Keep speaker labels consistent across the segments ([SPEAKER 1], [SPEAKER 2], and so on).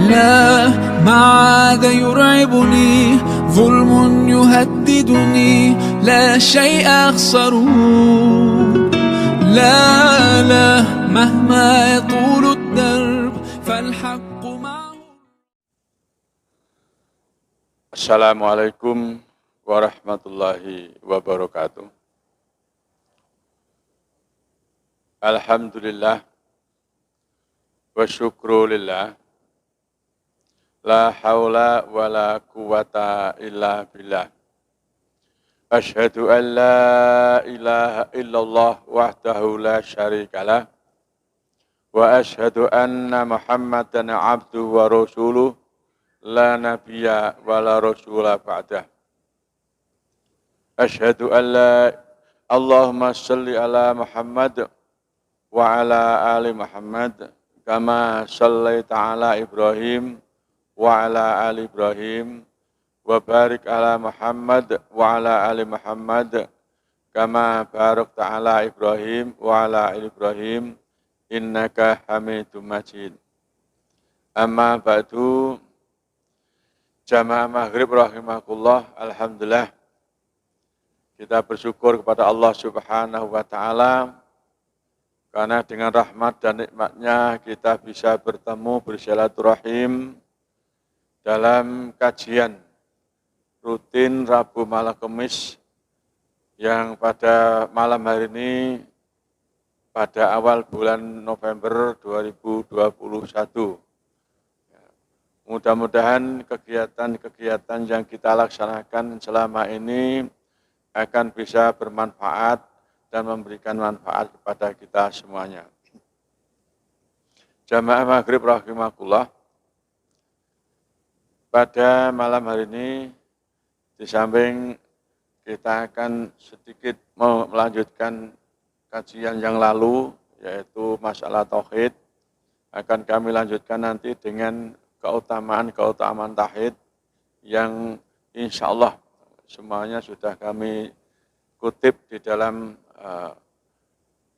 [SPEAKER 1] لا ما عاد يرعبني ظلم يهددني لا شيء أخسره لا لا مهما يطول الدرب فالحق معه.
[SPEAKER 2] Assalamualaikum warahmatullahi wabarakatuh. Alhamdulillah wa syukru lillah. La haula wa la quwata illa billah. Ashhadu an la ilaha illallah wahdahu la syarikalah. Wa ashhadu anna Muhammadan abduhu wa rasuluh. La nabiyya wa la rasula ba'dah. Ashhadu an la Allahumma salli ala Muhammad wa ala ali Muhammad kama sallaita ala Ibrahim wa ala ali Ibrahim wa barik ala Muhammad wa ala ali Muhammad kama barakta ala Ibrahim wa ala ali Ibrahim innaka Hamidum Majid. Amma ba'du. Jamaah Maghrib rahimakumullah, alhamdulillah kita bersyukur kepada Allah Subhanahu wa taala karena dengan rahmat dan nikmatnya kita bisa bertemu bersilaturahim dalam kajian rutin Rabu malam Kamis yang pada malam hari ini pada awal bulan November 2021. Mudah-mudahan kegiatan-kegiatan yang kita laksanakan selama ini akan bisa bermanfaat dan memberikan manfaat kepada kita semuanya. Jamaah Maghrib rahimakumullah. Pada malam hari ini, di samping kita akan sedikit melanjutkan kajian yang lalu, yaitu masalah tauhid, akan kami lanjutkan nanti dengan keutamaan tauhid yang insya Allah semuanya sudah kami kutip di dalam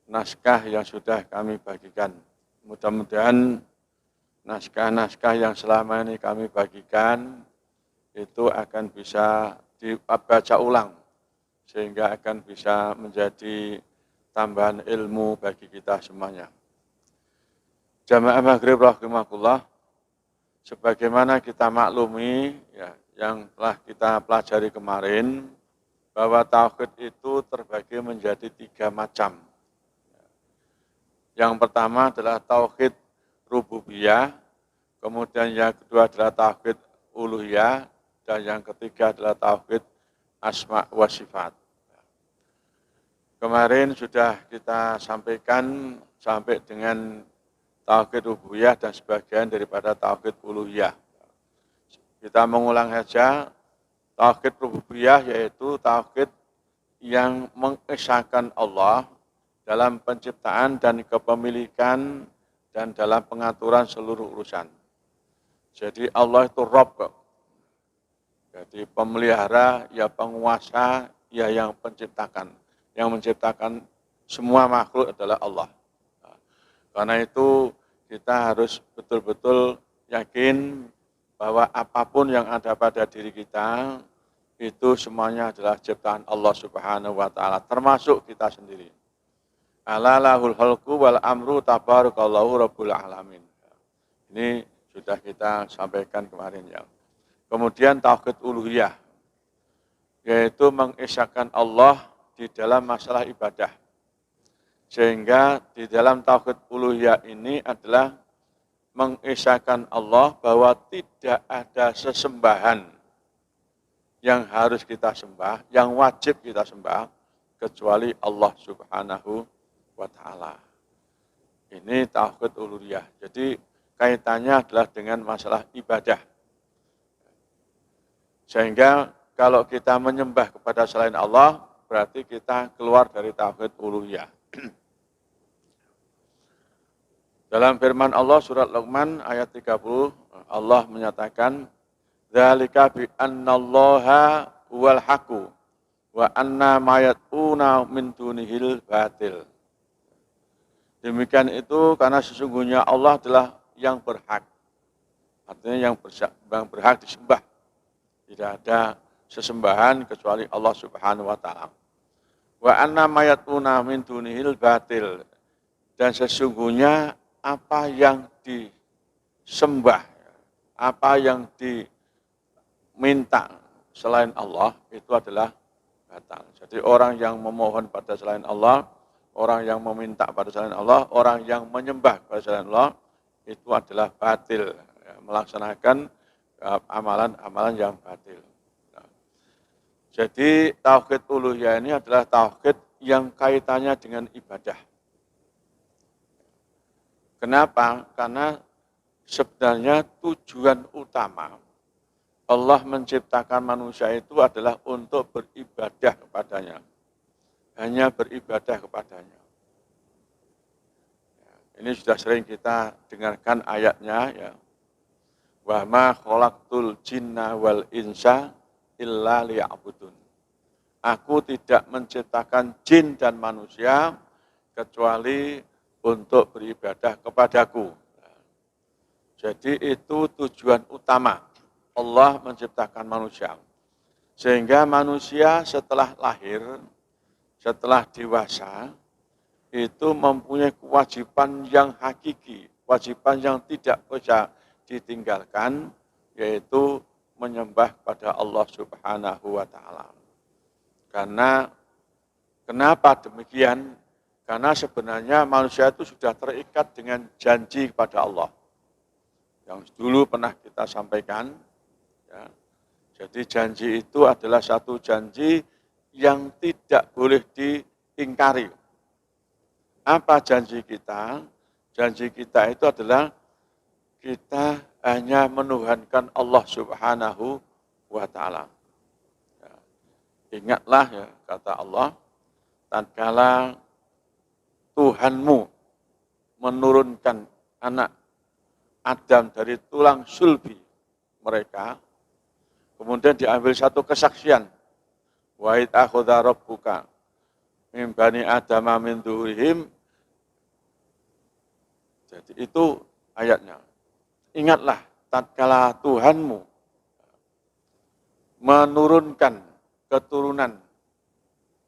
[SPEAKER 2] naskah yang sudah kami bagikan. Mudah-mudahan naskah-naskah yang selama ini kami bagikan itu akan bisa dibaca ulang sehingga akan bisa menjadi tambahan ilmu bagi kita semuanya. Jamaah Maghrib rahimakumullah, sebagaimana kita maklumi ya, yang telah kita pelajari kemarin bahwa tauhid itu terbagi menjadi 3 macam. Yang pertama adalah tauhid rububiyah, kemudian yang kedua adalah tauhid uluhiyah, dan yang ketiga adalah tauhid asma wa sifat. Kemarin sudah kita sampaikan sampai dengan tauhid rububiyah dan sebagian daripada tauhid uluhiyah. Kita mengulang saja, tauhid rububiyah yaitu tauhid yang mengesahkan Allah dalam penciptaan dan kepemilikan dan dalam pengaturan seluruh urusan. Jadi Allah itu Rabb. Jadi pemelihara, ya penguasa, ya yang penciptakan. Yang menciptakan semua makhluk adalah Allah. Karena itu kita harus betul-betul yakin bahwa apapun yang ada pada diri kita, itu semuanya adalah ciptaan Allah Subhanahu wa ta'ala, termasuk kita sendiri. Ala lahul khalqu wal amru tabarakallahu rabbul alamin. Ini sudah kita sampaikan kemarin ya. Kemudian tauhid uluhiyah, yaitu mengesahkan Allah di dalam masalah ibadah. Sehingga di dalam tauhid uluhiyah ini adalah mengesahkan Allah bahwa tidak ada sesembahan yang harus kita sembah, yang wajib kita sembah, kecuali Allah Subhanahu wa ta'ala. Ini tauhid uluhiyah. Jadi kaitannya adalah dengan masalah ibadah. Sehingga kalau kita menyembah kepada selain Allah, berarti kita keluar dari tauhid uluhiyah. Dalam firman Allah surat Luqman ayat 30, Allah menyatakan, "Dzalika bi annallaha huwal haqqu wa anna ma yad'una min dunihil batil." Demikian itu karena sesungguhnya Allah adalah yang berhak. Artinya yang berhak disembah. Tidak ada sesembahan kecuali Allah Subhanahu wa taala. Wa anna mayatuna min dunihil batil. Dan sesungguhnya apa yang disembah, apa yang diminta selain Allah itu adalah batal. Jadi orang yang memohon pada selain Allah, orang yang meminta pada selain Allah, orang yang menyembah pada selain Allah itu adalah batil, ya, melaksanakan amalan-amalan yang batil. Jadi tauhid uluhiyah ini adalah tauhid yang kaitannya dengan ibadah. Kenapa? Karena sebenarnya tujuan utama Allah menciptakan manusia itu adalah untuk beribadah kepadanya. Hanya beribadah kepadanya. Ini sudah sering kita dengarkan ayatnya, ya. Wa ma khalaqtul jinna wal insa illa liya'budun. Aku tidak menciptakan jin dan manusia kecuali untuk beribadah kepadaku. Jadi itu tujuan utama Allah menciptakan manusia. Sehingga manusia setelah lahir, setelah dewasa, itu mempunyai kewajiban yang hakiki, kewajiban yang tidak bisa ditinggalkan, yaitu menyembah pada Allah Subhanahu wa taala. Karena kenapa demikian? Karena sebenarnya manusia itu sudah terikat dengan janji kepada Allah. Yang dulu pernah kita sampaikan, ya. Jadi janji itu adalah satu janji yang tidak boleh diingkari. Apa janji kita? Janji kita itu adalah kita hanya menuhankan Allah Subhanahu wa taala. Ya. Ingatlah, ya, kata Allah, tatkala Tuhanmu menurunkan anak Adam dari tulang sulbi mereka, kemudian diambil satu kesaksian, wa id akhadha rabbuka min bani adama min dhuhurihim. Jadi itu ayatnya. Ingatlah tatkala Tuhanmu menurunkan keturunan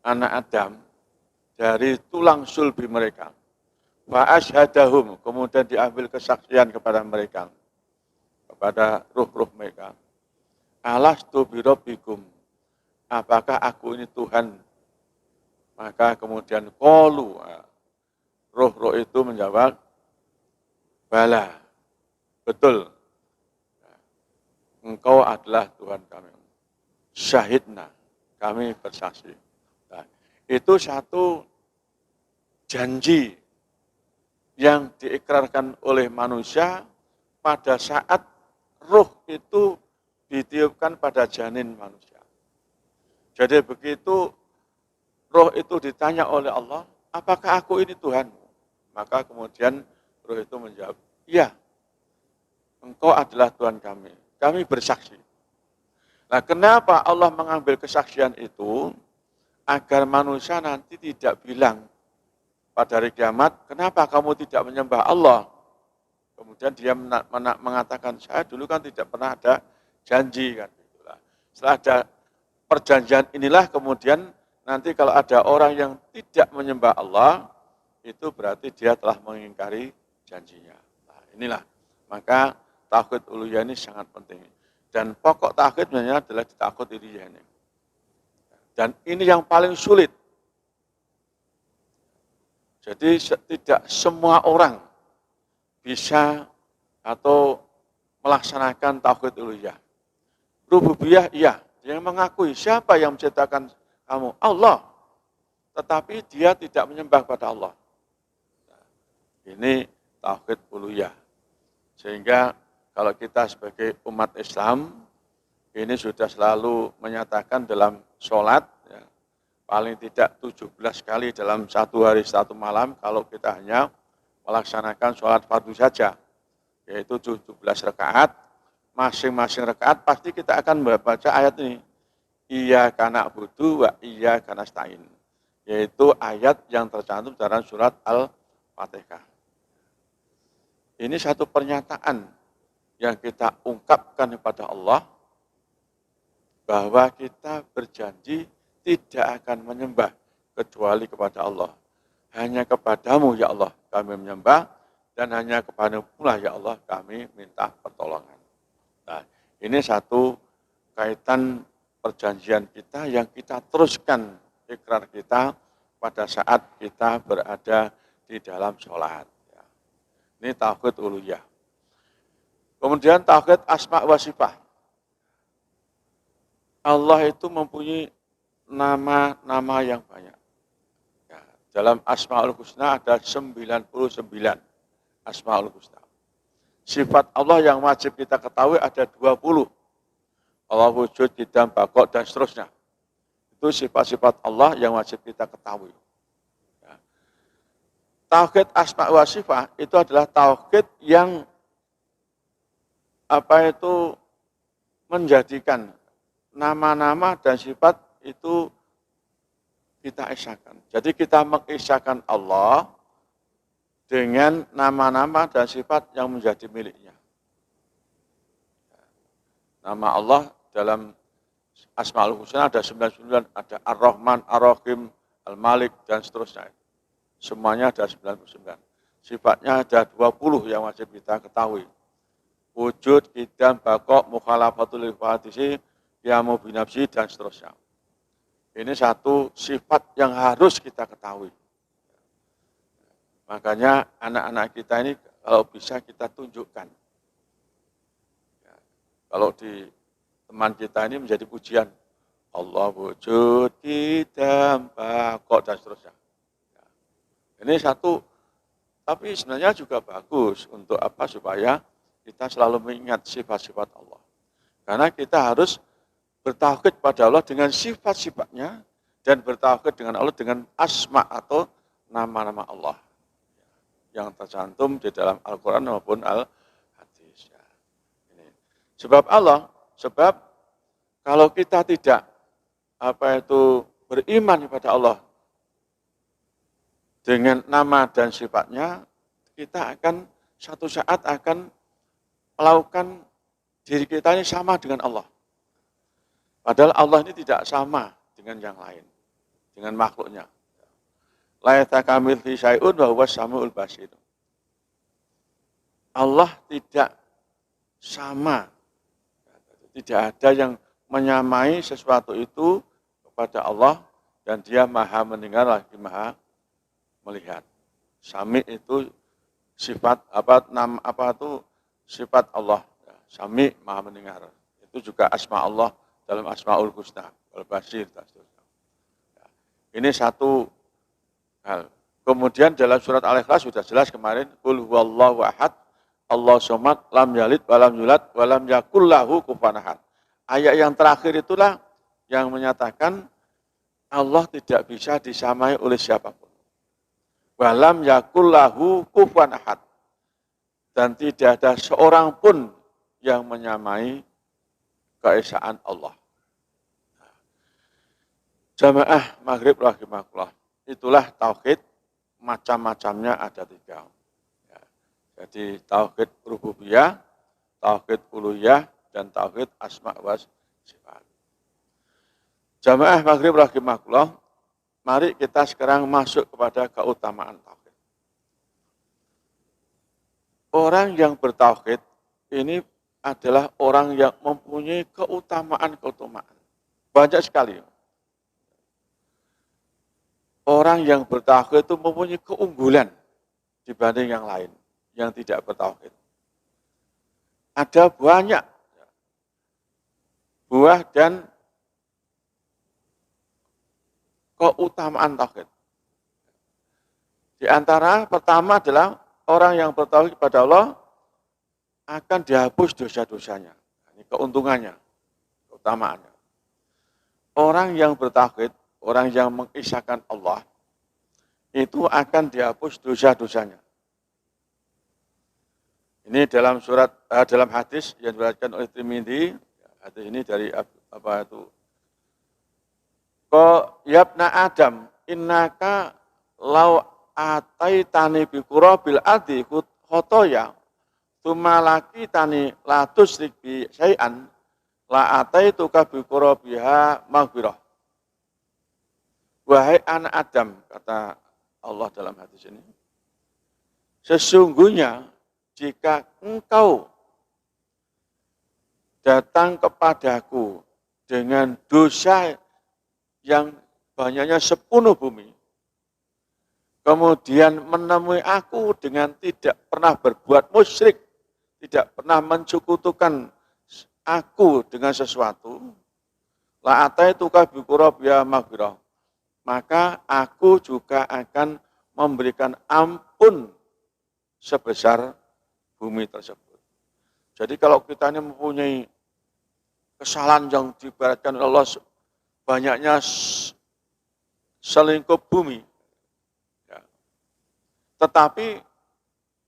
[SPEAKER 2] anak Adam dari tulang sulbi mereka. Wa asyhadahum, kemudian diambil kesaksian kepada mereka, kepada ruh-ruh mereka. Alastu birabbikum, apakah aku ini Tuhan? Maka kemudian qalu, ruh-ruh itu menjawab, bala, betul, engkau adalah Tuhan kami. Syahidna, kami bersaksi. Nah, itu satu janji yang diikrarkan oleh manusia pada saat ruh itu ditiupkan pada janin manusia. Jadi begitu roh itu ditanya oleh Allah, apakah aku ini Tuhanmu? Maka kemudian roh itu menjawab, iya, engkau adalah Tuhan kami. Kami bersaksi. Nah, kenapa Allah mengambil kesaksian itu? Agar manusia nanti tidak bilang pada hari kiamat, kenapa kamu tidak menyembah Allah? Kemudian dia mengatakan, saya dulu kan tidak pernah ada janji. Kan. Setelah ada perjanjian inilah kemudian nanti kalau ada orang yang tidak menyembah Allah, itu berarti dia telah mengingkari janjinya. Nah, inilah, maka tauhid uluhiyah ini sangat penting. Dan pokok tauhid sebenarnya adalah tauhid uluhiyah ini. Dan ini yang paling sulit. Jadi tidak semua orang bisa atau melaksanakan tauhid uluhiyah. Rububiyah iya, dia mengakui siapa yang menciptakan kamu? Allah. Tetapi dia tidak menyembah pada Allah. Ini tauhid uluhiyah. Sehingga kalau kita sebagai umat Islam, ini sudah selalu menyatakan dalam sholat, ya, paling tidak 17 kali dalam satu hari satu malam, kalau kita hanya melaksanakan sholat fardu saja, yaitu 17 rakaat, masing-masing rakaat pasti kita akan membaca ayat ini, iyyaka na'budu wa iyyaka nasta'in, yaitu ayat yang tercantum dalam surat Al-Fatihah. Ini satu pernyataan yang kita ungkapkan kepada Allah, bahwa kita berjanji tidak akan menyembah kecuali kepada Allah. Hanya kepadamu ya Allah kami menyembah, dan hanya kepadamu pula ya Allah kami minta pertolongan. Nah, ini satu kaitan perjanjian kita yang kita teruskan ikrar kita pada saat kita berada di dalam sholat. Ini tauhid uluhiyah. Kemudian tauhid asma wa sifat. Allah itu mempunyai nama-nama yang banyak. Ya, dalam Asmaul Husna ada 99 Asmaul Husna. Sifat Allah yang wajib kita ketahui ada 20. Allah wujud, qidam, baqo, dan seterusnya. Itu sifat-sifat Allah yang wajib kita ketahui. Ya. Tauhid asma wa sifat itu adalah tauhid yang menjadikan nama-nama dan sifat itu kita esakan. Jadi kita mengesahkan Allah dengan nama-nama dan sifat yang menjadi miliknya. Nama Allah dalam Asmaul Husna ada 99, ada Ar-Rahman, Ar-Rahim, Al-Malik, dan seterusnya. Semuanya ada 99. Sifatnya ada 20 yang wajib kita ketahui. Wujud, qidam, baqo, mukhalafatul hadisi, qiyamu binafsi, dan seterusnya. Ini satu sifat yang harus kita ketahui. Makanya anak-anak kita ini kalau bisa kita tunjukkan. Ya, kalau di teman kita ini menjadi pujian. Allah wujud, qidam, baqo, dan seterusnya. Ya. Ini satu, tapi sebenarnya juga bagus untuk apa? Supaya kita selalu mengingat sifat-sifat Allah. Karena kita harus bertauhid pada Allah dengan sifat-sifatnya dan bertauhid dengan Allah dengan asma atau nama-nama Allah yang tercantum di dalam Al-Quran maupun Al-Hadis. Ya. Sebab kalau kita tidak beriman kepada Allah dengan nama dan sifatnya, kita akan satu saat akan melakukan diri kita ini sama dengan Allah. Padahal Allah ini tidak sama dengan yang lain, dengan makhluknya. La yatakamilhi syai'un wa huwas samiul basir. Allah tidak sama. Tidak ada yang menyamai sesuatu itu kepada Allah, dan dia maha mendengar lagi maha melihat. Sami itu sifat sifat Allah. Sami maha mendengar. Itu juga asma Allah dalam Asmaul Husna, Al-Basir. Ini satu hal. Kemudian dalam surat Al-Ikhlas sudah jelas kemarin, Qul huwallahu ahad, Allahu somad, lam yalid, walam yulad, walam yakul lahu kufuwan ahad. Ayat yang terakhir itulah yang menyatakan Allah tidak bisa disamai oleh siapapun. Walam yakul lahu kufuwan ahad. Dan tidak ada seorang pun yang menyamai keesaan Allah. Jamaah Maghrib rahimakumullah. Itulah tauhid, macam-macamnya ada 3. Ya. Jadi tauhid rububiyah, tauhid uluhiyah, dan tauhid asma wa sifat. Jamaah Maghrib rahimakumullah, mari kita sekarang masuk kepada keutamaan tauhid. Orang yang bertauhid ini adalah orang yang mempunyai keutamaan-keutamaan. Banyak sekali. Orang yang bertauhid itu mempunyai keunggulan dibanding yang lain, yang tidak bertauhid. Ada banyak buah dan keutamaan tauhid. Di antara pertama adalah orang yang bertauhid kepada Allah akan dihapus dosa-dosanya. Ini keuntungannya, keutamaannya. Orang yang bertauhid, orang yang mengisahkan Allah, itu akan dihapus dosa-dosanya. Ini dalam dalam hadis yang diriwayatkan oleh Tirmidzi. Hadis ini dari Yabna Adam, innaka law ataitani bi qurabil ardi khotoya tsumma laqitani la tusyrik bi syai'an la ataituka bi qurabiha maghfirah. Wahai anak Adam, kata Allah dalam hadis ini, sesungguhnya jika engkau datang kepadaku dengan dosa yang banyaknya sepenuh bumi, kemudian menemui aku dengan tidak pernah berbuat musyrik, tidak pernah mencukutukan aku dengan sesuatu, la ataituka bi qurabiha maghfirah, maka aku juga akan memberikan ampun sebesar bumi tersebut. Jadi kalau kita ini mempunyai kesalahan yang diibaratkan oleh Allah, banyaknya selingkuh bumi, ya. Tetapi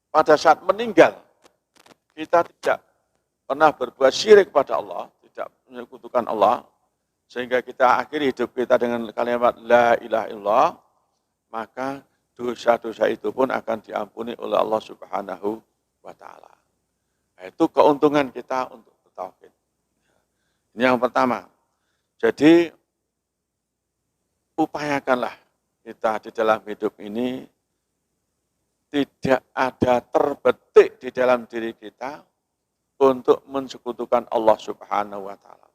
[SPEAKER 2] pada saat meninggal, kita tidak pernah berbuat syirik pada Allah, tidak menyekutukan Allah, sehingga kita akhiri hidup kita dengan kalimat la ilaha illallah, maka dosa-dosa itu pun akan diampuni oleh Allah Subhanahu wa ta'ala. Nah, itu keuntungan kita untuk bertauhid. Ini yang pertama. Jadi, upayakanlah kita di dalam hidup ini tidak ada terbetik di dalam diri kita untuk mensekutukan Allah Subhanahu wa ta'ala.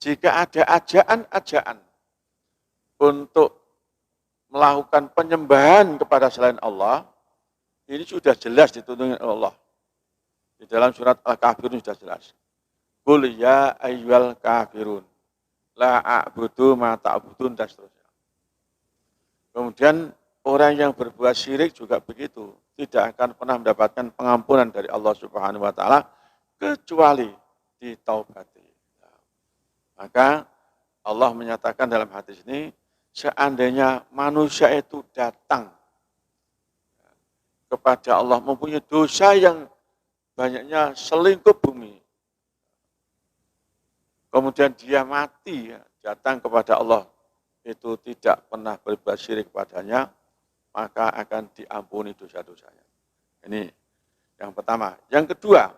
[SPEAKER 2] Jika ada ajaan-ajaan untuk melakukan penyembahan kepada selain Allah, ini sudah jelas dituntut oleh Allah. Di dalam surat Al-Kafirun sudah jelas. Qul ya ayyuhal kafirun, la a'budu ma ta'budun, dan seterusnya. Kemudian orang yang berbuat syirik juga begitu, tidak akan pernah mendapatkan pengampunan dari Allah Subhanahu wa ta'ala kecuali ditaubati. Maka Allah menyatakan dalam hadis ini, seandainya manusia itu datang kepada Allah mempunyai dosa yang banyaknya selingkuh bumi, kemudian dia mati, datang kepada Allah, itu tidak pernah berbuat syirik padanya, maka akan diampuni dosa-dosanya. Ini yang pertama. Yang kedua,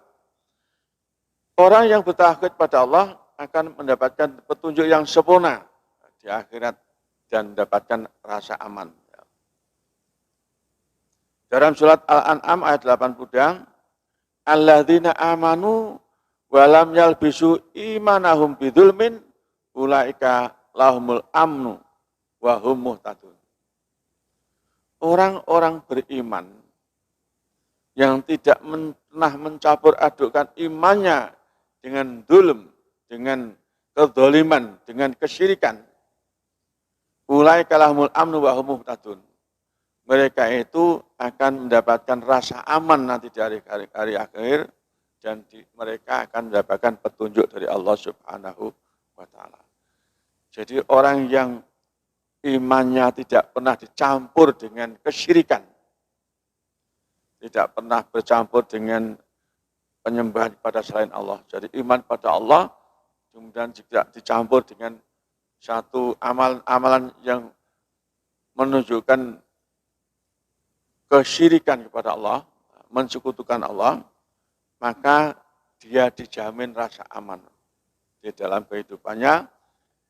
[SPEAKER 2] orang yang bertauhid pada Allah akan mendapatkan petunjuk yang sempurna di akhirat dan mendapatkan rasa aman. Dalam surat Al-An'am ayat 82, alladzina amanu wa lam yalbisu imanahum bidzulmin ulaika lahumul amnu wa hum muhtadun. Orang-orang beriman yang tidak pernah mencampur adukkan imannya dengan dzulm, dengan kedzaliman, dengan kesyirikan, ulaika lahumul amnu wa hum muhtadun. Mereka itu akan mendapatkan rasa aman nanti di hari akhir, dan mereka akan mendapatkan petunjuk dari Allah Subhanahu wa ta'ala. Jadi orang yang imannya tidak pernah dicampur dengan kesyirikan, tidak pernah bercampur dengan penyembahan kepada selain Allah. Jadi iman pada Allah kemudian tidak dicampur dengan satu amalan yang menunjukkan kesyirikan kepada Allah, mensekutukan Allah, maka dia dijamin rasa aman di dalam kehidupannya,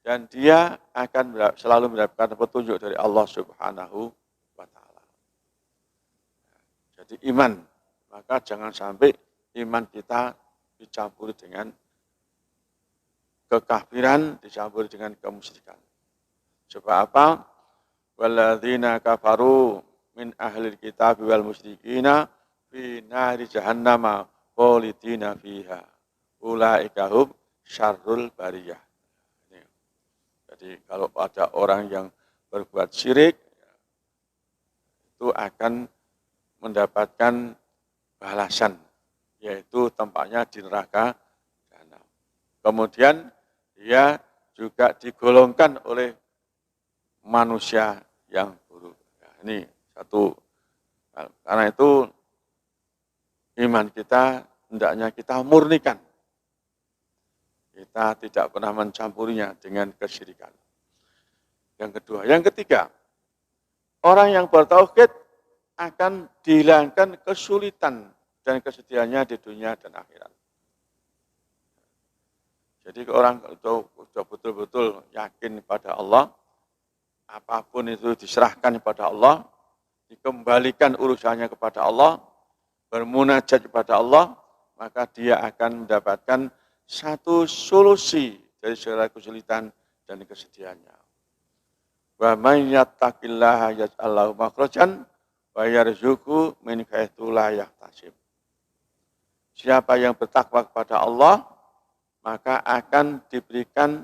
[SPEAKER 2] dan dia akan selalu mendapatkan petunjuk dari Allah Subhanahu wa ta'ala. Jadi iman, maka jangan sampai iman kita dicampuri dengan kekafiran, dicampuri dengan kemusyrikan. Sebab apa? Walladzina kafaru min ahlil kitab wal musyrikina fi nari jahannama khalidina fiha ulaika hum syarrul bariyah. Jadi kalau ada orang yang berbuat syirik, itu akan mendapatkan balasan, yaitu tempatnya di neraka jahanam. Kemudian dia juga digolongkan oleh manusia yang buruk. Nah, ini satu. Karena itu iman kita hendaknya kita murnikan. Kita tidak pernah mencampurinya dengan kesyirikan. Yang kedua. Yang ketiga, orang yang bertauhid akan dihilangkan kesulitan dan kesedihannya di dunia dan akhirat. Jadi orang itu sudah betul-betul yakin pada Allah, apapun itu diserahkan kepada Allah, dikembalikan urusannya kepada Allah, bermunajat kepada Allah, maka dia akan mendapatkan satu solusi dari segala kesulitan dan kesedihannya. Wa may yattaqillaha yaj'al lahu makhrajan wa yarzuqhu min haitsu la yahtasib. Siapa yang bertakwa kepada Allah, maka akan diberikan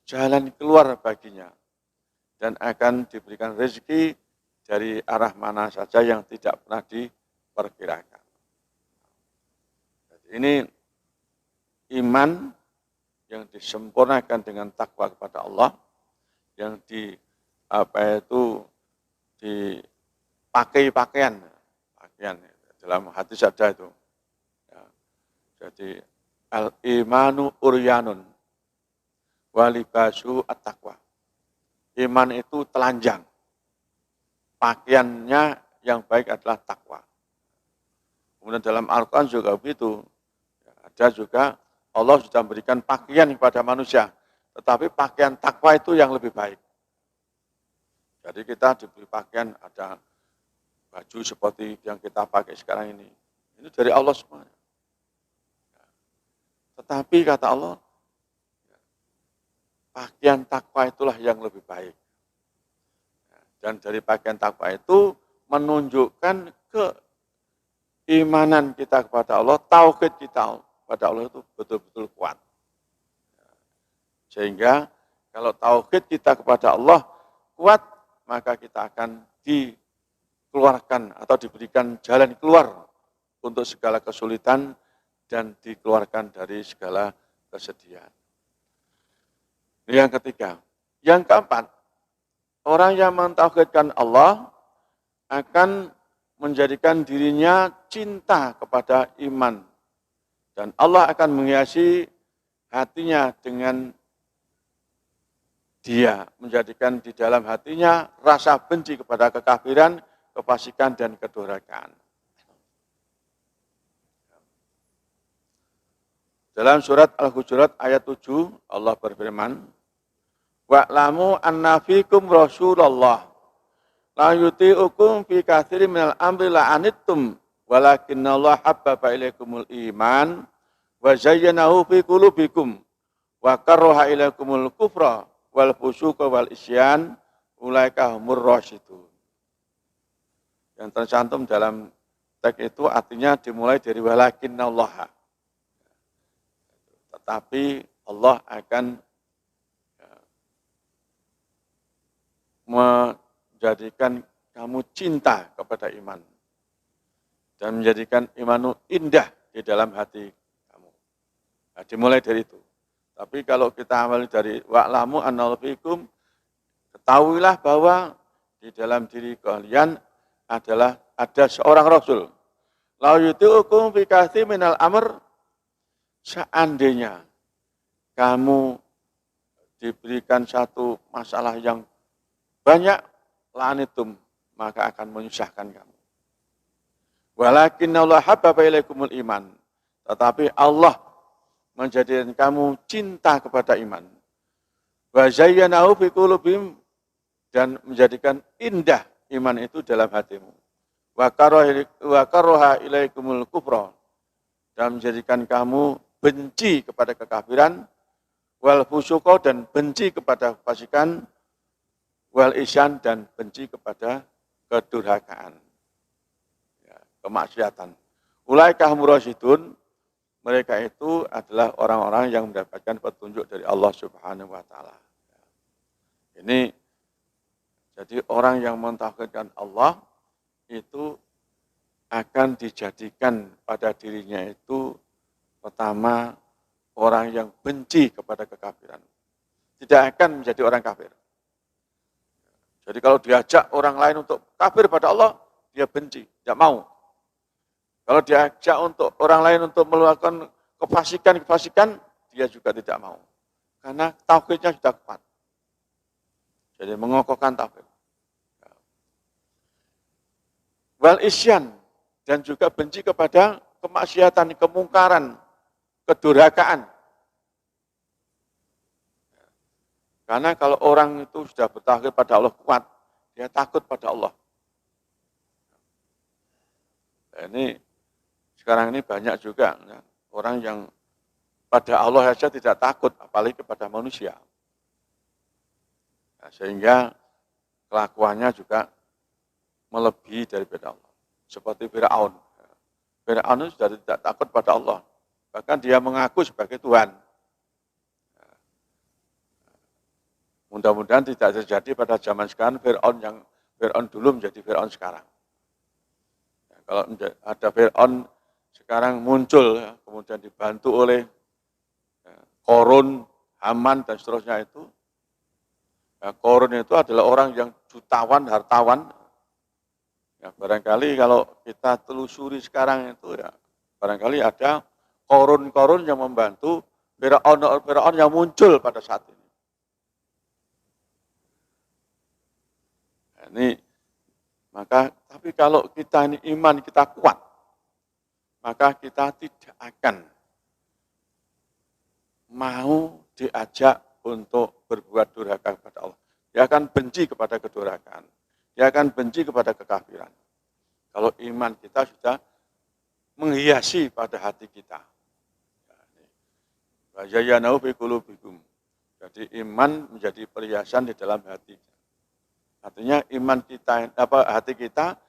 [SPEAKER 2] jalan keluar baginya dan akan diberikan rezeki dari arah mana saja yang tidak pernah diperkirakan. Jadi ini iman yang disempurnakan dengan takwa kepada Allah, yang dipakai pakaian dalam hadis ada itu. Ya, jadi al-imanu uryanun walibasu at-taqwa. Iman itu telanjang. Pakaiannya yang baik adalah takwa. Kemudian dalam Al-Quran juga begitu. Ada juga Allah sudah memberikan pakaian kepada manusia. Tetapi pakaian takwa itu yang lebih baik. Jadi kita diberi pakaian, ada baju seperti yang kita pakai sekarang ini. Ini dari Allah semuanya. Tetapi kata Allah, pakaian takwa itulah yang lebih baik. Dan dari pakaian takwa itu menunjukkan keimanan kita kepada Allah, tauhid kita kepada Allah itu betul-betul kuat. Sehingga kalau tauhid kita kepada Allah kuat, maka kita akan dikeluarkan atau diberikan jalan keluar untuk segala kesulitan dan dikeluarkan dari segala kesedihan. Yang ketiga. Yang keempat, orang yang mentauhidkan Allah akan menjadikan dirinya cinta kepada iman. Dan Allah akan menghiasi hatinya dengan dia, menjadikan di dalam hatinya rasa benci kepada kekafiran, kefasikan, dan kedurhakaan. Dalam surat Al-Hujurat ayat 7, Allah berfirman, wa'lamu anna fikum Rasulullah la yuti'ukum fi katsirin minal amri la'anittum walakinnallaha habbaba ilaikumul iman wa zayyanahu fi qulubikum wa karraha ilaikumul kufra wal fusuqa wal isyan ulaika humur rasyidun. Yang tercantum dalam teks itu artinya dimulai dari walakinnallaha. Tetapi Allah akan menjadikan kamu cinta kepada iman dan menjadikan imanmu indah di dalam hati kamu. Nah, dimulai dari itu. Tapi kalau kita ambil dari wa'lamu annal fikum, ketahuilah bahwa di dalam diri kalian adalah ada seorang Rasul. La yuti'ukum fi katsirin minal amr, seandainya kamu diberikan satu masalah yang banyak, la'anitum, maka akan menyusahkan kamu. Walakinnallaha habbaba ilaikumul iman. Tetapi Allah menjadikan kamu cinta kepada iman. Wa zayyanahu fi qulubihim, dan menjadikan indah iman itu dalam hatimu. Wa karaha ilaikumul kufra, dan menjadikan kamu benci kepada kekafiran, wal fusuqa, dan benci kepada fasikan, wal isyan, dan benci kepada kedurhakaan, ya, kemaksiatan. Ulaika humur rasyidun, mereka itu adalah orang-orang yang mendapatkan petunjuk dari Allah Subhanahu wa taala. Ini jadi orang yang mentauhidkan Allah itu akan dijadikan pada dirinya itu pertama orang yang benci kepada kekafiran. Tidak akan menjadi orang kafir. Jadi kalau diajak orang lain untuk kafir pada Allah, dia benci, tidak mau. Kalau diajak untuk orang lain untuk melakukan kefasikan, dia juga tidak mau. Karena tauhidnya sudah kuat. Jadi mengokohkan tauhid. Wal isyan, dan juga benci kepada kemaksiatan, kemungkaran, kedurhakaan. Karena kalau orang itu sudah bertauhid pada Allah kuat, dia takut pada Allah. Nah, ini sekarang ini banyak juga ya, orang yang pada Allah saja tidak takut, apalagi kepada manusia. Nah, sehingga kelakuannya juga melebihi daripada Allah. Seperti Firaun. Firaun sudah tidak takut pada Allah. Bahkan dia mengaku sebagai Tuhan. Mudah-mudahan tidak terjadi pada zaman sekarang Firaun dulu menjadi Firaun sekarang. Ya, kalau ada Firaun sekarang muncul, ya, kemudian dibantu oleh Korun, Haman, dan seterusnya itu. Ya, Korun itu adalah orang yang jutawan, hartawan. Ya, barangkali kalau kita telusuri sekarang itu ya, barangkali ada korun-korun yang membantu Firaun yang muncul pada saat ini. Nah, ini maka tapi kalau kita ini iman kita kuat, maka kita tidak akan mau diajak untuk berbuat durhaka kepada Allah. Dia akan benci kepada kedurhakaan. Dia akan benci kepada kekafiran. Kalau iman kita sudah menghiasi pada hati kita. Wajayanau fi qulubikum. Jadi iman menjadi perhiasan di dalam hati. Artinya iman kita, hati kita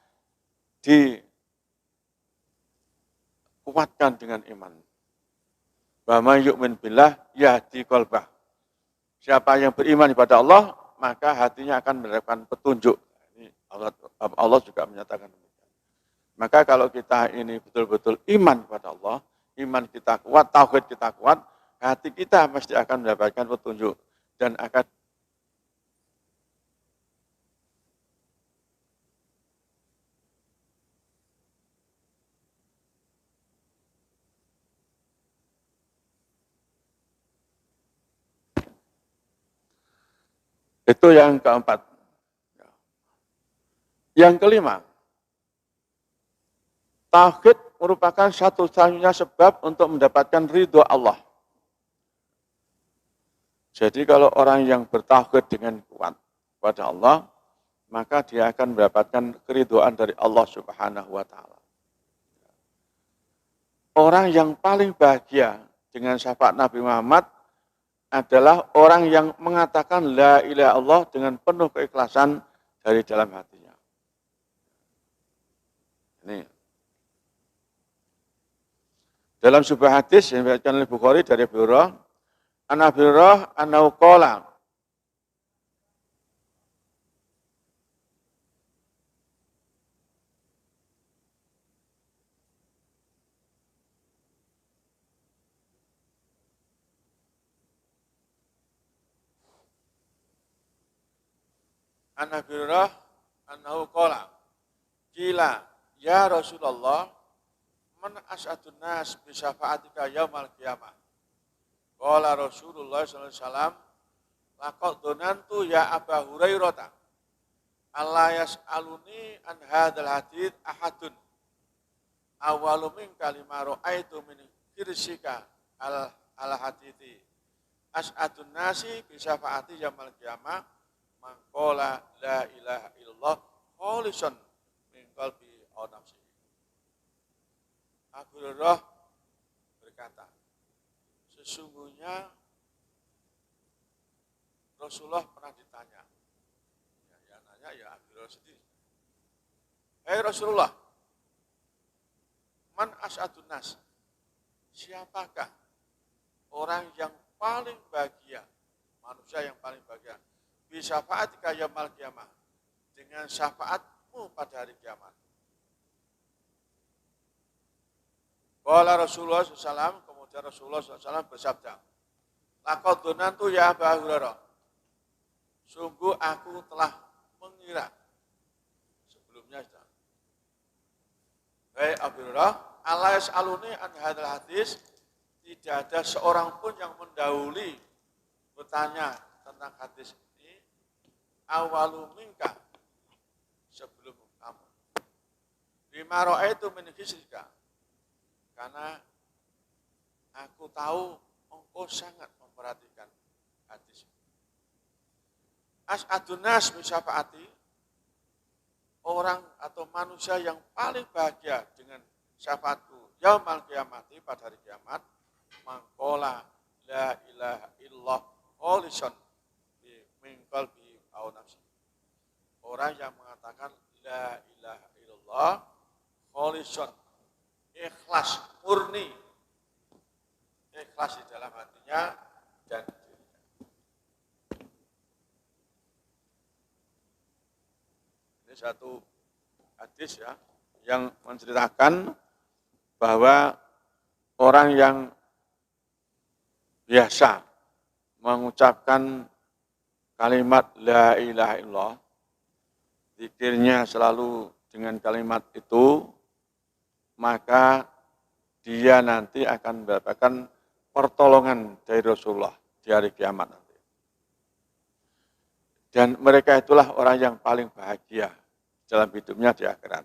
[SPEAKER 2] dikuatkan dengan iman. Wa may yu'min billah yahdi qalbah. Siapa yang beriman kepada Allah, maka hatinya akan mendapatkan petunjuk. Ini Allah juga menyatakan demikian. Maka kalau kita ini betul-betul iman kepada Allah, iman kita kuat, tauhid kita kuat, hati kita pasti akan mendapatkan petunjuk dan akan itu yang keempat. Yang kelima, tauhid merupakan satu-satunya sebab untuk mendapatkan ridho Allah. Jadi kalau orang yang bertauhid dengan kuat kepada Allah, maka dia akan mendapatkan keridhaan dari Allah Subhanahu wa taala. Orang yang paling bahagia dengan syafaat Nabi Muhammad adalah orang yang mengatakan la ilaha illallah dengan penuh keikhlasan dari dalam hatinya. Ini. Dalam sebuah hadis yang diriwayatkan oleh Bukhari dari Abu Hurairah, An Abi Hurairah annahu qala An Abi Hurairah annahu qala qila ya Rasulullah man as'atun nas bi syafa'atika yaumal qiyamah. Qala Rasulullah sallallahu alaihi wasallam laqad donantu ya Aba Hurairah Allah yas'aluni an hadzal hadits ahadun awalu min kalima ra'aitu min kirsika al hadithi as'atun nasi bi syafa'ati yaumal qiyamah man qala la ilaha illallah khalisan min qalbi aw nafsi. Abu Hurairah berkata, sesungguhnya Rasulullah pernah ditanya, ya nanya ya Abu Hurairah sendiri. Hai Rasulullah, man as'atun nas, siapakah orang yang paling bahagia, manusia yang paling bahagia, bisa syafa'atika yaumil qiyamah, dengan syafaatmu pada hari kiamat. Qala Rasulullah SAW, kemudian Rasulullah SAW bersabda, laqad donantu ya Aba Hurairah, sungguh aku telah mengira, sebelumnya sudah. Hai Abu Hurairah, Allah yas'aluni an hadzal hadis, tidak ada seorang pun yang mendahului bertanya tentang hadis ini, awalu minka, sebelum kamu. Bima ra'aitu min hisrika. Karena aku tahu engkau sangat memperhatikan hadis. As'adun nas bi syafaati, orang atau manusia yang paling bahagia dengan syafaatku yaumal qiyamati, pada hari kiamat, mangkola la ilaha illallah kholisan min qalbi aw nafsi. Orang yang mengatakan la ilaha illallah kholisan, ikhlas, murni, ikhlas di dalam hatinya dan dirinya. Ini satu hadis ya, yang menceritakan bahwa orang yang biasa mengucapkan kalimat la ilaha illallah, zikirnya selalu dengan kalimat itu, maka dia nanti akan mendapatkan pertolongan dari Rasulullah di hari kiamat nanti. Dan mereka itulah orang yang paling bahagia dalam hidupnya di akhirat.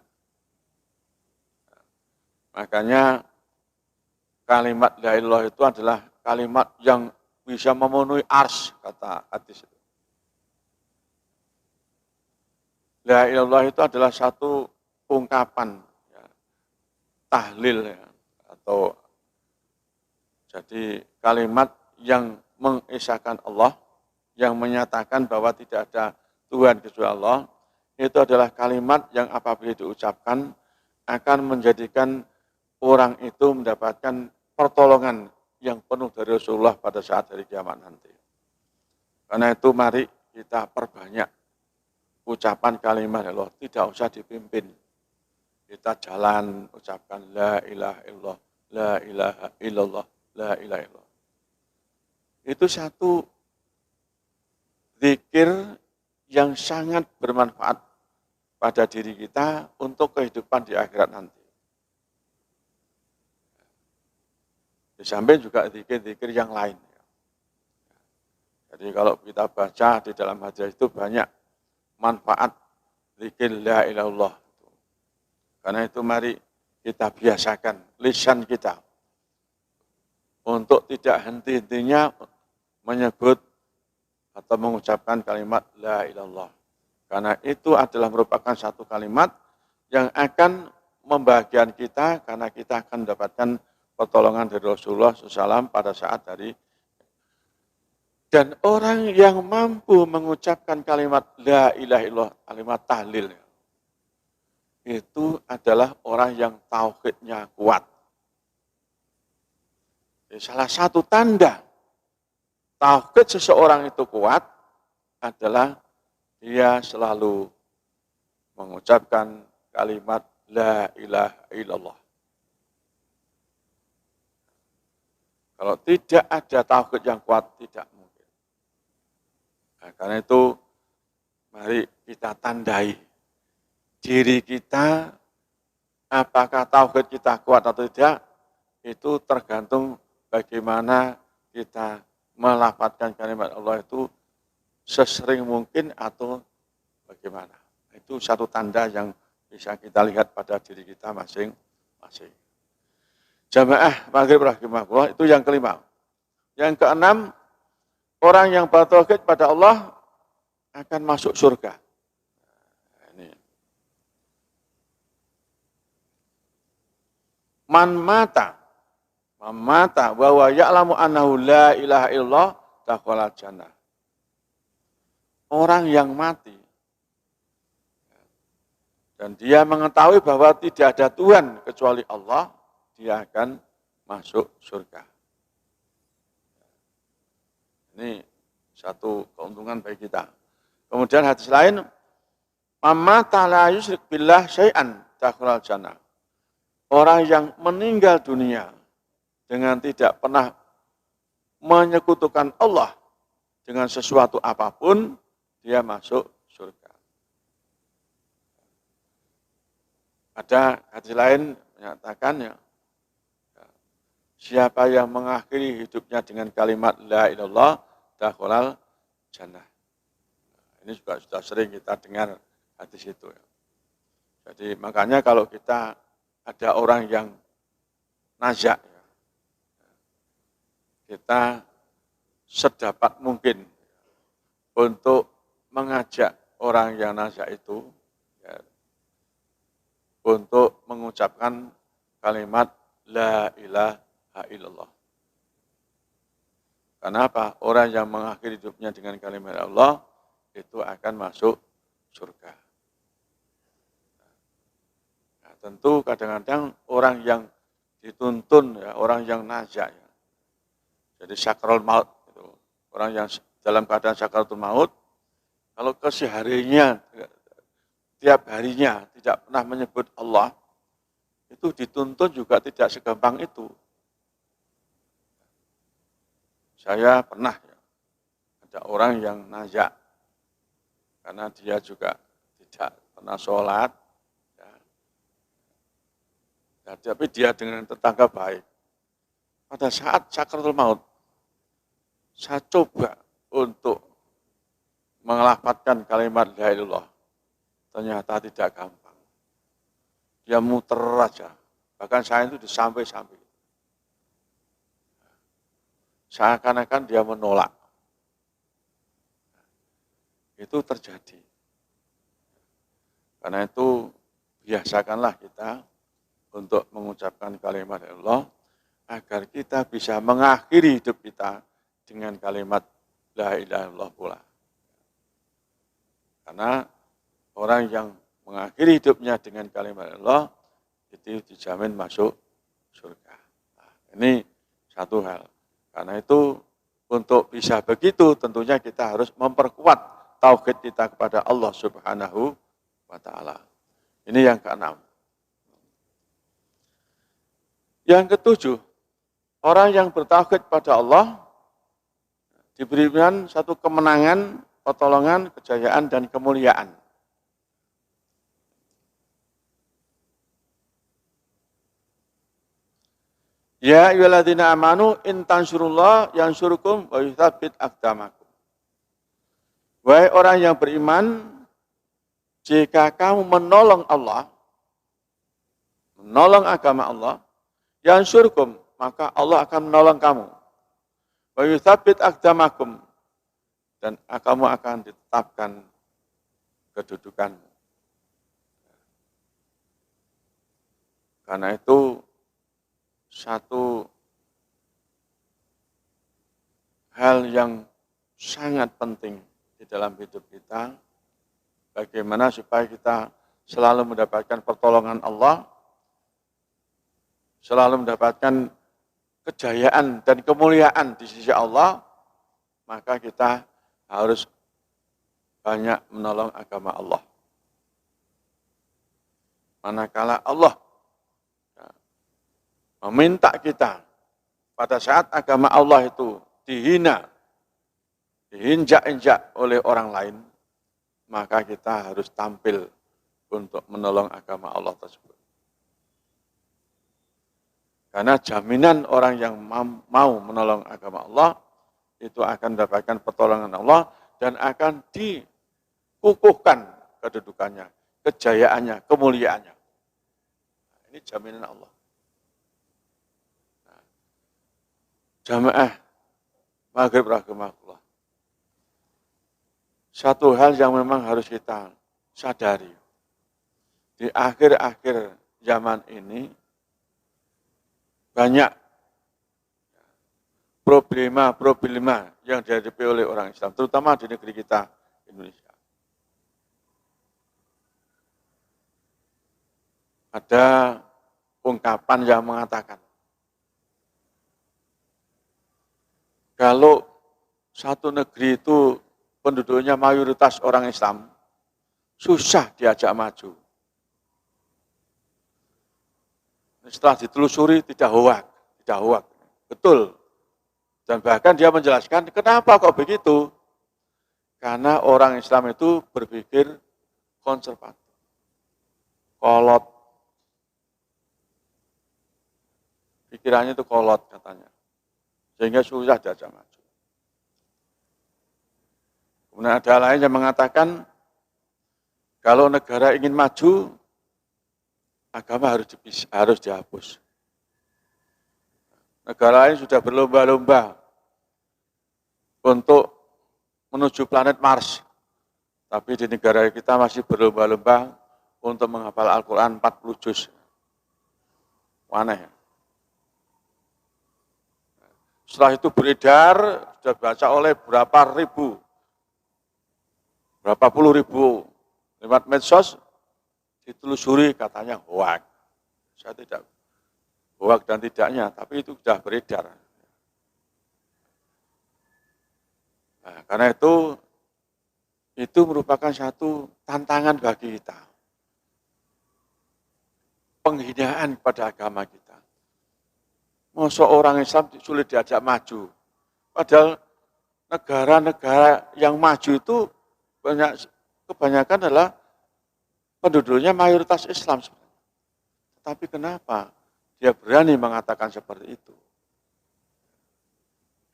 [SPEAKER 2] Makanya kalimat la ilaha illallah itu adalah kalimat yang bisa memenuhi ars, kata hadis itu. La ilaha illallah itu adalah satu ungkapan ya, tahlil ya, atau jadi kalimat yang mengesahkan Allah, yang menyatakan bahwa tidak ada Tuhan kecuali Allah. Itu adalah kalimat yang apabila diucapkan akan menjadikan orang itu mendapatkan pertolongan yang penuh dari Rasulullah pada saat hari kiamat nanti. Karena itu mari kita perbanyak ucapan kalimat Allah, tidak usah dipimpin. Kita jalan ucapkan la ilaha illallah, la ilaha illallah, la ilaha illallah. Itu satu zikir yang sangat bermanfaat pada diri kita untuk kehidupan di akhirat nanti. Di samping juga zikir-zikir yang lain. Jadi kalau kita baca di dalam hadis itu banyak manfaat zikir la ilaha illallah. Karena itu mari kita biasakan lisan kita untuk tidak henti-hentinya menyebut atau mengucapkan kalimat la ilaha illallah. Karena itu adalah merupakan satu kalimat yang akan membahagiakan kita, karena kita akan mendapatkan pertolongan dari Rasulullah SAW pada saat hari. Dan orang yang mampu mengucapkan kalimat la ilaha illallah, kalimat tahlil, itu adalah orang yang tauhidnya kuat. Jadi salah satu tanda tauhid seseorang itu kuat adalah dia selalu mengucapkan kalimat la ilaha illallah. Kalau tidak ada tauhid yang kuat, tidak mungkin. Nah, karena itu, mari kita tandai diri kita, apakah tauhid kita kuat atau tidak, itu tergantung bagaimana kita melafadzkan kalimat Allah itu sesering mungkin atau bagaimana. Itu satu tanda yang bisa kita lihat pada diri kita masing-masing. Jamaah maghrib rahimahullah, itu yang kelima. Yang keenam, orang yang bertauhid pada Allah akan masuk surga. Ini. Man mata wa ya'lamu annahu la ilaha illallah dakhala jannah. Orang yang mati dan dia mengetahui bahwa tidak ada Tuhan kecuali Allah, dia akan masuk surga. Ini satu keuntungan bagi kita. Kemudian hadis lain, mamata la yusyrik billah syai'an dakhala jannah. Orang yang meninggal dunia dengan tidak pernah menyekutukan Allah dengan sesuatu apapun, dia masuk surga. Ada hadis lain menyatakan ya, siapa yang mengakhiri hidupnya dengan kalimat la ilallah dakhalal jannah. Ini juga sudah sering kita dengar hadis itu ya. Jadi makanya kalau kita ada orang yang najak, kita sedapat mungkin untuk mengajak orang yang najak itu ya, untuk mengucapkan kalimat La ilaha illallah. Kenapa? Orang yang mengakhiri hidupnya dengan kalimat Allah itu akan masuk surga. Nah, tentu kadang-kadang orang yang dituntun, ya, orang yang najak, ya. Jadi sakrul maut, gitu. Orang yang dalam keadaan sakratul maut, kalau kesehariannya, tiap harinya tidak pernah menyebut Allah, itu dituntun juga tidak segampang itu. Saya pernah, ya, ada orang yang najak, karena dia juga tidak pernah sholat, ya, tapi dia dengan tetangga baik. Pada saat sakratul maut, saya coba untuk melafadzkan kalimat la ilaha illallah. Ternyata tidak gampang. Dia muter aja. Bahkan saya itu disampai-sampai. Seakan-akan dia menolak. Itu terjadi. Karena itu biasakanlah kita untuk mengucapkan kalimat Allah agar kita bisa mengakhiri hidup kita dengan kalimat la ilaha illallah pula. Karena orang yang mengakhiri hidupnya dengan kalimat Allah itu dijamin masuk surga. Nah, ini satu hal. Karena itu untuk bisa begitu tentunya kita harus memperkuat tauhid kita kepada Allah Subhanahu wa taala. Ini yang keenam. Yang ketujuh, orang yang bertauhid pada Allah diberikan satu kemenangan, pertolongan, kejayaan dan kemuliaan. Ya ayyuhalladzina amanu in tansurullah yansurkum wa yutsabbit aqdamakum. Wahai orang yang beriman, jika kamu menolong Allah, menolong agama Allah, yansurkum, maka Allah akan menolong kamu. Wa yutsabbit aqdamakum, dan kamu akan ditetapkan kedudukanmu. Karena itu satu hal yang sangat penting di dalam hidup kita, bagaimana supaya kita selalu mendapatkan pertolongan Allah, selalu mendapatkan kejayaan dan kemuliaan di sisi Allah, maka kita harus banyak menolong agama Allah. Manakala Allah meminta kita pada saat agama Allah itu dihina, diinjak-injak oleh orang lain, maka kita harus tampil untuk menolong agama Allah tersebut. Karena jaminan orang yang mau menolong agama Allah, itu akan mendapatkan pertolongan Allah dan akan dikukuhkan kedudukannya, kejayaannya, kemuliaannya. Ini jaminan Allah. Jamaah maghrib rahimakumullah. Satu hal yang memang harus kita sadari. Di akhir-akhir zaman ini, banyak problema yang dihadapi oleh orang Islam, terutama di negeri kita, Indonesia. Ada ungkapan yang mengatakan, kalau satu negeri itu penduduknya mayoritas orang Islam, susah diajak maju. Setelah ditelusuri tidak hoak. Betul. Dan bahkan dia menjelaskan kenapa kok begitu. Karena orang Islam itu berpikir konservatif. Kolot. Pikirannya itu kolot katanya. Sehingga susah diajak maju. Kemudian ada lain yang mengatakan, kalau negara ingin maju, agama harus dihapus. Negara lain sudah berlomba-lomba untuk menuju planet Mars. Tapi di negara kita masih berlomba-lomba untuk menghafal Al-Quran 40 juz. Aneh. Setelah itu beredar, sudah baca oleh berapa puluh ribu lewat medsos, ditelusuri katanya hoak. Saya tidak hoak dan tidaknya, tapi itu sudah beredar. Nah, karena itu merupakan satu tantangan bagi kita. Penghinaan kepada agama kita. Masa orang Islam sulit diajak maju. Padahal negara-negara yang maju itu kebanyakan adalah penduduknya mayoritas Islam. Tapi kenapa dia berani mengatakan seperti itu?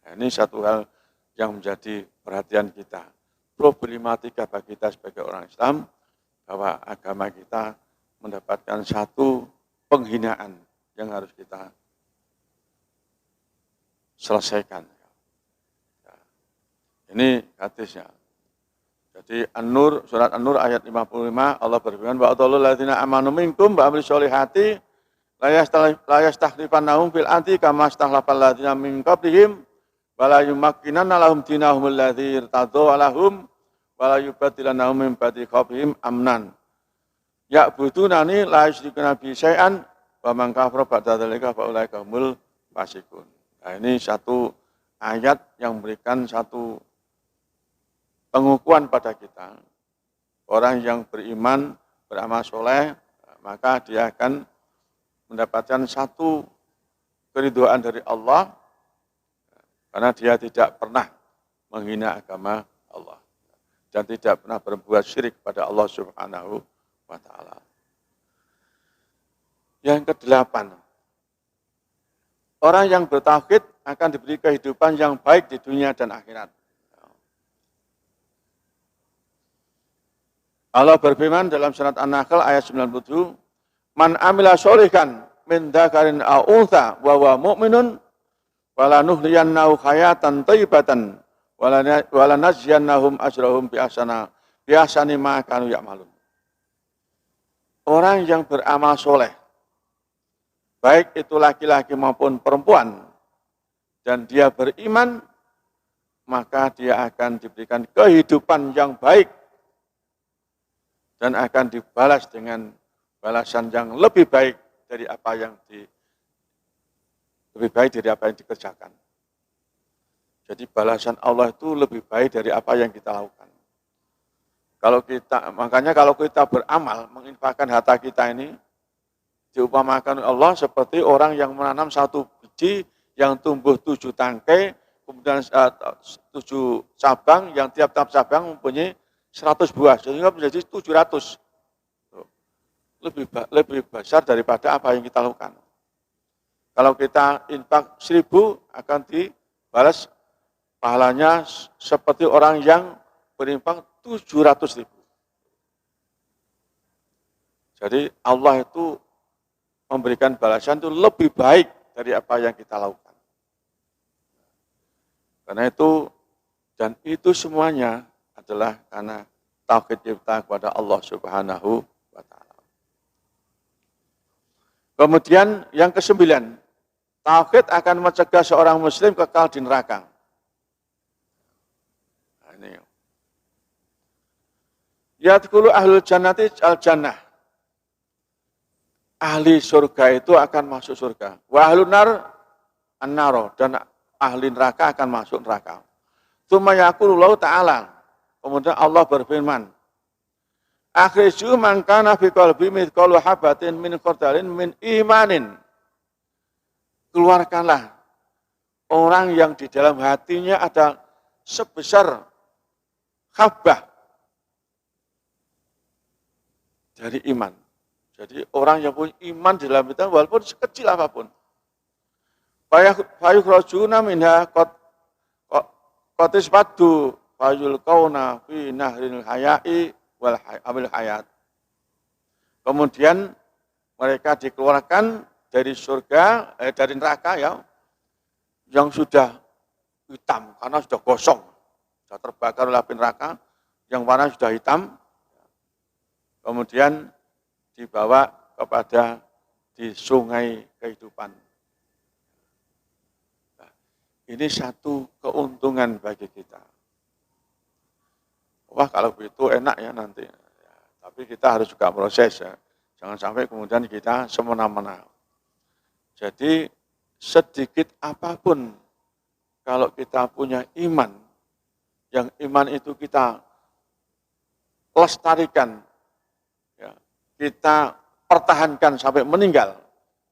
[SPEAKER 2] Nah, ini satu hal yang menjadi perhatian kita. Problematika bagi kita sebagai orang Islam, bahwa agama kita mendapatkan satu penghinaan yang harus kita selesaikan. Ini hadisnya. Jadi An-Nur, surat An-Nur ayat 55, Allah berfirman, wa adallul ladzina amanu minkum wa amilus solihati la yastakhlifannahum fil ardi kama stakhlafal ladzina min qablihim wa la yumakkinanna lahum dinahum alladzi irtadha lahum wa la yubaddilannahum min ba'di khaufihim amnan. Ya'budunani la yusyrikuna bi syai'an wa man kafara ba'da dzalika fa ulaika humul fasiqun. Nah, ini satu ayat yang memberikan satu pengukuhan pada kita. Orang yang beriman, beramal soleh, maka dia akan mendapatkan satu keridhaan dari Allah, karena dia tidak pernah menghina agama Allah. Dan tidak pernah berbuat syirik pada Allah Subhanahu wa ta'ala. Yang ke-8, orang yang bertauhid akan diberi kehidupan yang baik di dunia dan akhirat. Allah berfirman dalam surat An-Nahl ayat 97, "Man amila sholihan min dzakarin aw untha wa huwa mu'minun walanuhliyannahu hayatan thayyibatan walanajziyannahum ajrahum bi ahsani ma kanu ya'malun." Orang yang beramal soleh, baik itu laki-laki maupun perempuan, dan dia beriman, maka dia akan diberikan kehidupan yang baik dan akan dibalas dengan balasan yang lebih baik dari apa yang dikerjakan. Jadi balasan Allah itu lebih baik dari apa yang kita lakukan. Makanya kalau kita beramal, menginfakkan harta kita ini, diumpamakan Allah seperti orang yang menanam satu biji yang tumbuh 7 tangkai, kemudian 7 cabang, yang tiap-tiap cabang mempunyai 100 buah, sehingga menjadi 700. Lebih besar daripada apa yang kita lakukan. Kalau kita infak 1000, akan dibalas pahalanya seperti orang yang berinfak 700.000. Jadi Allah itu memberikan balasan itu lebih baik dari apa yang kita lakukan. Karena itu, dan itu semuanya adalah karena tauhid kita kepada Allah Subhanahu wa ta'ala. Kemudian yang ke-9, tauhid akan mencegah seorang muslim kekal di neraka. Nah, ini. Yadkhulu ahlul jannati al-jannah. Ahli surga itu akan masuk surga. Wa ahlun nar an-naro, dan ahli neraka akan masuk neraka. Tsumma yaqulu ta'ala, kemudian Allah berfirman, akhriju man kana fi qalbi mithqalu habatin min khardalin min imanin. Keluarkanlah orang yang di dalam hatinya ada sebesar habah dari iman. Jadi orang yang punya iman di dalam hati walaupun sekecil apapun. Fayukhrajuna minha qatis padu fayul kauna fi nahril hayai wal hayat. Kemudian mereka dikeluarkan dari surga, dari neraka ya, yang sudah hitam karena sudah gosong, sudah terbakar oleh api neraka, yang warna sudah hitam, kemudian dibawa kepada di sungai kehidupan. Nah, ini satu keuntungan bagi kita. Wah kalau begitu enak ya nanti. Ya, tapi kita harus juga proses ya. Jangan sampai kemudian kita semena-mena. Jadi sedikit apapun kalau kita punya iman, yang iman itu kita lestarikan, ya, kita pertahankan sampai meninggal.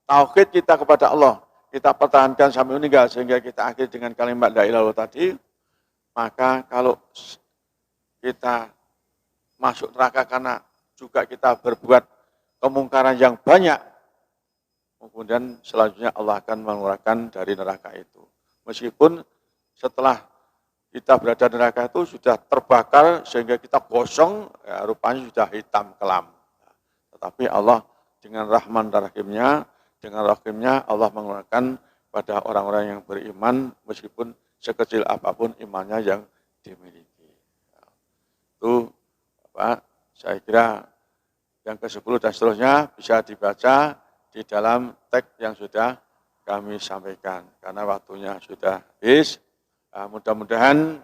[SPEAKER 2] Tauhid kita kepada Allah, kita pertahankan sampai meninggal sehingga kita akhir dengan kalimat la ilaha illallah tadi, maka kalau kita masuk neraka karena juga kita berbuat kemungkaran yang banyak, kemudian selanjutnya Allah akan mengeluarkan dari neraka itu. Meskipun setelah kita berada di neraka itu sudah terbakar sehingga kita gosong, ya, rupanya sudah hitam kelam. Tetapi Allah dengan Rahman dan Rahimnya Allah mengeluarkan pada orang-orang yang beriman meskipun sekecil apapun imannya yang dimiliki. Itu saya kira yang ke-10 dan seterusnya bisa dibaca di dalam teks yang sudah kami sampaikan. Karena waktunya sudah habis, mudah-mudahan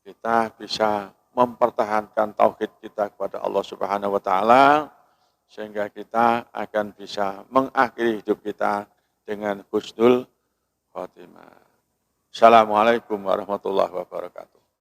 [SPEAKER 2] kita bisa mempertahankan tauhid kita kepada Allah Subhanahu wa taala sehingga kita akan bisa mengakhiri hidup kita dengan husnul khotimah. Assalamualaikum warahmatullahi wabarakatuh.